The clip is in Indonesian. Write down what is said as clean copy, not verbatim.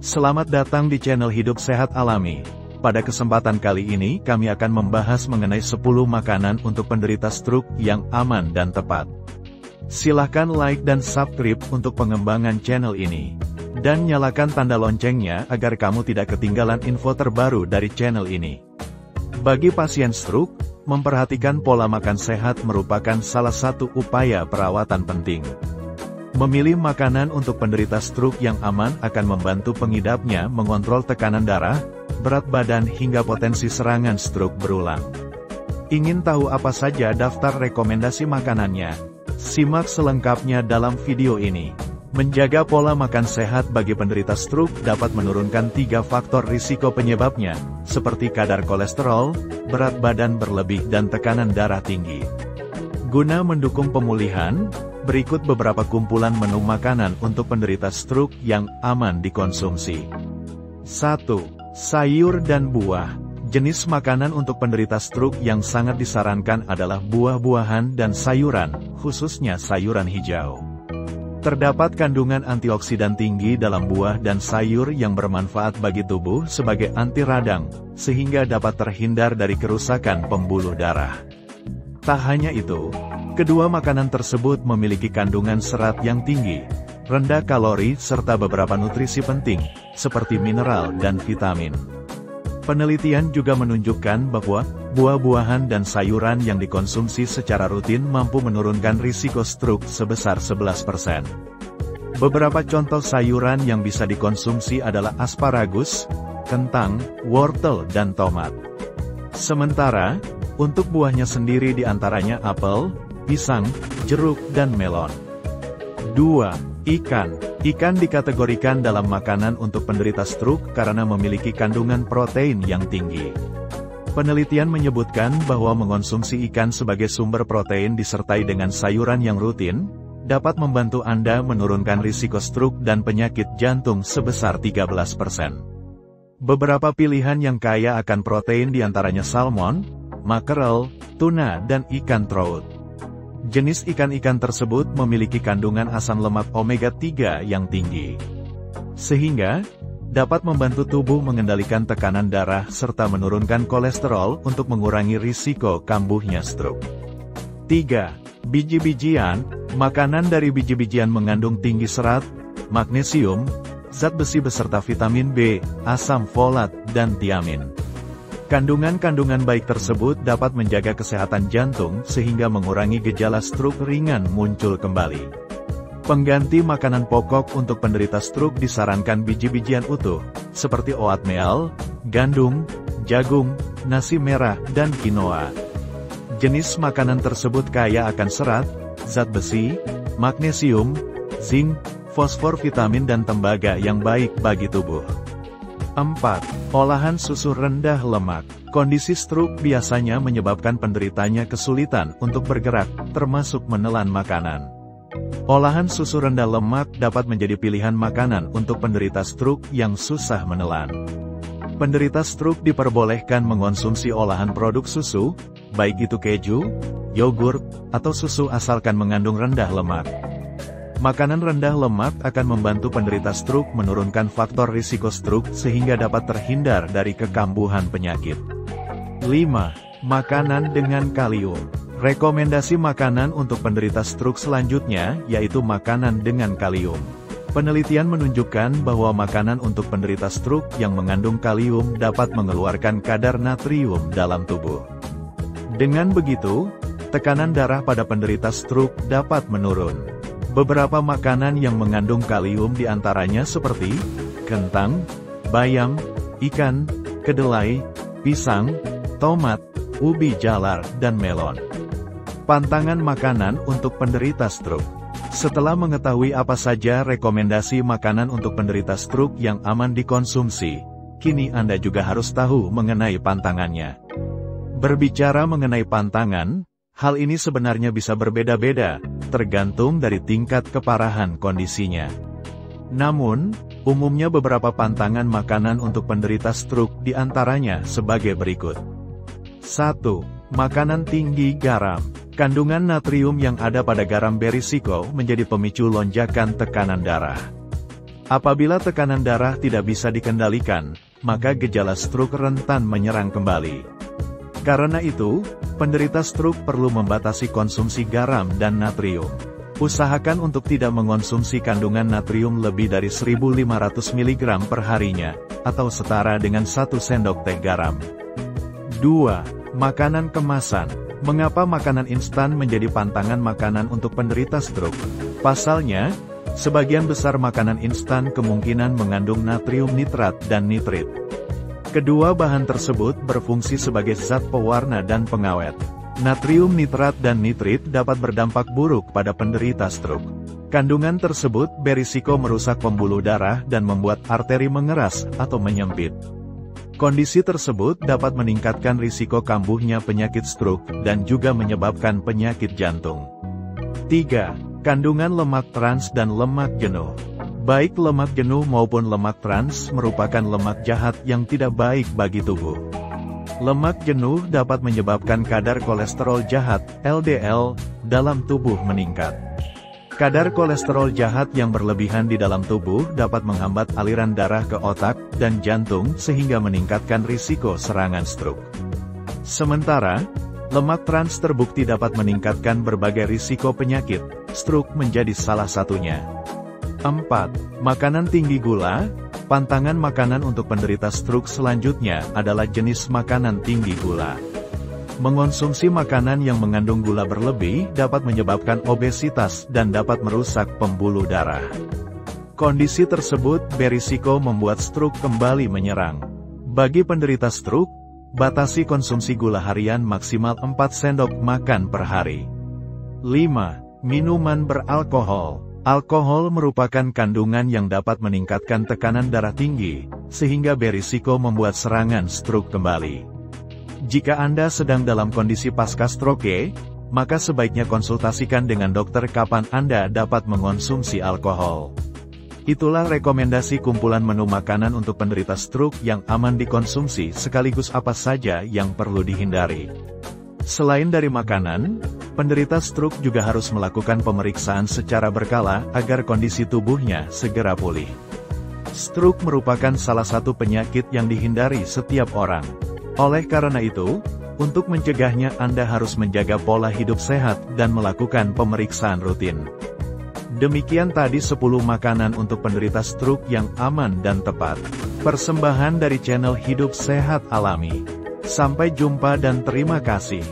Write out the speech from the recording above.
Selamat datang di channel Hidup Sehat Alami. Pada kesempatan kali ini kami akan membahas mengenai 10 makanan untuk penderita stroke yang aman dan tepat. Silahkan like dan subscribe untuk pengembangan channel ini. Dan nyalakan tanda loncengnya agar kamu tidak ketinggalan info terbaru dari channel ini. Bagi pasien stroke, memperhatikan pola makan sehat merupakan salah satu upaya perawatan penting. Memilih makanan untuk penderita stroke yang aman akan membantu pengidapnya mengontrol tekanan darah, berat badan hingga potensi serangan stroke berulang. Ingin tahu apa saja daftar rekomendasi makanannya? Simak selengkapnya dalam video ini. Menjaga pola makan sehat bagi penderita stroke dapat menurunkan 3 faktor risiko penyebabnya, seperti kadar kolesterol, berat badan berlebih dan tekanan darah tinggi. Guna mendukung pemulihan, berikut beberapa kumpulan menu makanan untuk penderita stroke yang aman dikonsumsi. 1. Sayur dan buah. Jenis makanan untuk penderita stroke yang sangat disarankan adalah buah-buahan dan sayuran, khususnya sayuran hijau. Terdapat kandungan antioksidan tinggi dalam buah dan sayur yang bermanfaat bagi tubuh sebagai anti radang, sehingga dapat terhindar dari kerusakan pembuluh darah. Tak hanya itu, kedua makanan tersebut memiliki kandungan serat yang tinggi, rendah kalori serta beberapa nutrisi penting, seperti mineral dan vitamin. Penelitian juga menunjukkan bahwa buah-buahan dan sayuran yang dikonsumsi secara rutin mampu menurunkan risiko stroke sebesar 11%. Beberapa contoh sayuran yang bisa dikonsumsi adalah asparagus, kentang, wortel dan tomat. Sementara, untuk buahnya sendiri diantaranya apel, pisang, jeruk dan melon. 2. Ikan. Ikan dikategorikan dalam makanan untuk penderita stroke karena memiliki kandungan protein yang tinggi. Penelitian menyebutkan bahwa mengonsumsi ikan sebagai sumber protein disertai dengan sayuran yang rutin, dapat membantu Anda menurunkan risiko stroke dan penyakit jantung sebesar 13%. Beberapa pilihan yang kaya akan protein diantaranya salmon, makarel, tuna dan ikan trout. Jenis ikan-ikan tersebut memiliki kandungan asam lemak omega-3 yang tinggi, sehingga dapat membantu tubuh mengendalikan tekanan darah serta menurunkan kolesterol untuk mengurangi risiko kambuhnya stroke. 3. Biji-bijian. Makanan dari biji-bijian mengandung tinggi serat, magnesium, zat besi beserta vitamin B, asam folat, dan tiamin. Kandungan-kandungan baik tersebut dapat menjaga kesehatan jantung sehingga mengurangi gejala stroke ringan muncul kembali. Pengganti makanan pokok untuk penderita stroke disarankan biji-bijian utuh, seperti oatmeal, gandum, jagung, nasi merah, dan quinoa. Jenis makanan tersebut kaya akan serat, zat besi, magnesium, zinc, fosfor, vitamin dan tembaga yang baik bagi tubuh. 4. Olahan susu rendah lemak. Kondisi stroke biasanya menyebabkan penderitanya kesulitan untuk bergerak, termasuk menelan makanan. Olahan susu rendah lemak dapat menjadi pilihan makanan untuk penderita stroke yang susah menelan. Penderita stroke diperbolehkan mengonsumsi olahan produk susu, baik itu keju, yogurt, atau susu asalkan mengandung rendah lemak. Makanan rendah lemak akan membantu penderita stroke menurunkan faktor risiko stroke sehingga dapat terhindar dari kekambuhan penyakit. 5. Makanan dengan kalium. Rekomendasi makanan untuk penderita stroke selanjutnya yaitu makanan dengan kalium. Penelitian menunjukkan bahwa makanan untuk penderita stroke yang mengandung kalium dapat mengeluarkan kadar natrium dalam tubuh. Dengan begitu, tekanan darah pada penderita stroke dapat menurun. Beberapa makanan yang mengandung kalium diantaranya seperti kentang, bayam, ikan, kedelai, pisang, tomat, ubi jalar, dan melon. Pantangan makanan untuk penderita stroke. Setelah mengetahui apa saja rekomendasi makanan untuk penderita stroke yang aman dikonsumsi, kini Anda juga harus tahu mengenai pantangannya. Berbicara mengenai pantangan, hal ini sebenarnya bisa berbeda-beda, tergantung dari tingkat keparahan kondisinya. Namun, umumnya beberapa pantangan makanan untuk penderita stroke diantaranya sebagai berikut. 1. Makanan tinggi garam. Kandungan natrium yang ada pada garam berisiko menjadi pemicu lonjakan tekanan darah. Apabila tekanan darah tidak bisa dikendalikan, maka gejala stroke rentan menyerang kembali. Karena itu, penderita stroke perlu membatasi konsumsi garam dan natrium. Usahakan untuk tidak mengonsumsi kandungan natrium lebih dari 1.500 mg per harinya, atau setara dengan 1 sendok teh garam. 2. Makanan kemasan. Mengapa makanan instan menjadi pantangan makanan untuk penderita stroke? Pasalnya, sebagian besar makanan instan kemungkinan mengandung natrium nitrat dan nitrit. Kedua bahan tersebut berfungsi sebagai zat pewarna dan pengawet. Natrium nitrat dan nitrit dapat berdampak buruk pada penderita stroke. Kandungan tersebut berisiko merusak pembuluh darah dan membuat arteri mengeras atau menyempit. Kondisi tersebut dapat meningkatkan risiko kambuhnya penyakit stroke dan juga menyebabkan penyakit jantung. 3. Kandungan lemak trans dan lemak jenuh. Baik lemak jenuh maupun lemak trans merupakan lemak jahat yang tidak baik bagi tubuh. Lemak jenuh dapat menyebabkan kadar kolesterol jahat, LDL, dalam tubuh meningkat. Kadar kolesterol jahat yang berlebihan di dalam tubuh dapat menghambat aliran darah ke otak dan jantung sehingga meningkatkan risiko serangan stroke. Sementara, lemak trans terbukti dapat meningkatkan berbagai risiko penyakit, stroke menjadi salah satunya. 4. Makanan tinggi gula. Pantangan makanan untuk penderita stroke selanjutnya adalah jenis makanan tinggi gula. Mengonsumsi makanan yang mengandung gula berlebih dapat menyebabkan obesitas dan dapat merusak pembuluh darah. Kondisi tersebut berisiko membuat stroke kembali menyerang. Bagi penderita stroke, batasi konsumsi gula harian maksimal 4 sendok makan per hari. 5. Minuman beralkohol. Alkohol merupakan kandungan yang dapat meningkatkan tekanan darah tinggi, sehingga berisiko membuat serangan stroke kembali. Jika Anda sedang dalam kondisi pasca stroke, maka sebaiknya konsultasikan dengan dokter kapan Anda dapat mengonsumsi alkohol. Itulah rekomendasi kumpulan menu makanan untuk penderita stroke yang aman dikonsumsi sekaligus apa saja yang perlu dihindari. Selain dari makanan, penderita stroke juga harus melakukan pemeriksaan secara berkala agar kondisi tubuhnya segera pulih. Stroke merupakan salah satu penyakit yang dihindari setiap orang. Oleh karena itu, untuk mencegahnya Anda harus menjaga pola hidup sehat dan melakukan pemeriksaan rutin. Demikian tadi 10 makanan untuk penderita stroke yang aman dan tepat. Persembahan dari channel Hidup Sehat Alami. Sampai jumpa dan terima kasih.